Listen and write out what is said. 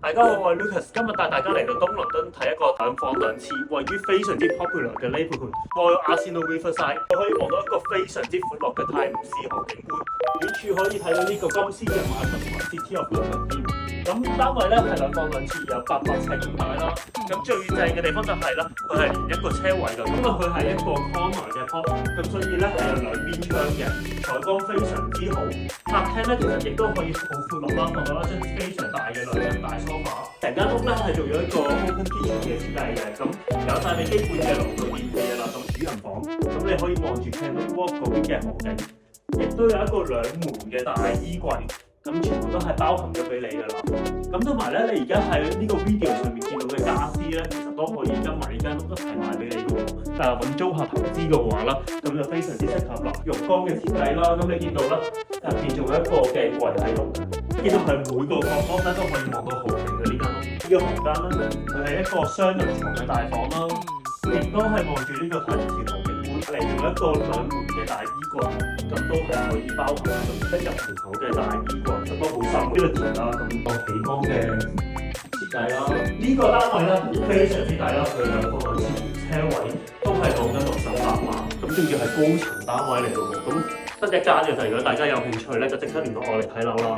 大家好，我係 Lucas， 今日帶大家嚟到東倫敦睇一個兩房兩廁，位於非常之 popular 嘅 neighborhood， 我有 Arsenal Riverside， 可以望到一個非常之闊落嘅泰晤士河景觀，遠處可以睇到呢個金絲雀碼頭同埋 City of London。咁單位咧係兩房兩廁，有800尺咁大啦。咁最正嘅地方就係啦，佢係連一個車位㗎，因為佢係一個 corner 嘅 plot， 咁所以咧係有兩邊窗嘅，採光非常之好。客廳咧其實亦都可以好闊落啦，放到一張非常大嘅兩人大 sofa。成間屋咧係做咗一個 open kitchen 嘅設計嘅，咁有晒你基本嘅爐具電器啦，咁主人房，咁你可以望住 Cannon Walk 嗰邊嘅河景，亦都有一個兩門嘅大衣櫃。咁全部都係包含咗俾你㗎啦。咁同埋咧，你而家喺呢個 video 上面見到嘅傢俬咧，其實都可以跟埋呢間屋一齊賣俾你嘅喎。但係揾租客投資嘅話啦，咁就非常之適合啦。浴缸嘅設計啦，咁你見到啦，入邊仲有一個嘅櫃喺度，見到係每個角落咧都可以望到好勁嘅呢間屋。呢個房間啦，佢係一個雙人床嘅大房啦，亦都係望住呢個泰晤士河景觀嚟，仲有一個兩門嘅大衣櫃。咁都係可以包含一入門口嘅大衣櫃，咁都好深呢個田啦，咁個地方嘅設計啦。呢個單位咧非常之大啦，佢兩個兩廁車位都係講緊68萬，咁仲要係高層單位嚟嘅喎，咁得一間嘅就如果大家有興趣咧，就即刻聯絡我嚟睇樓啦。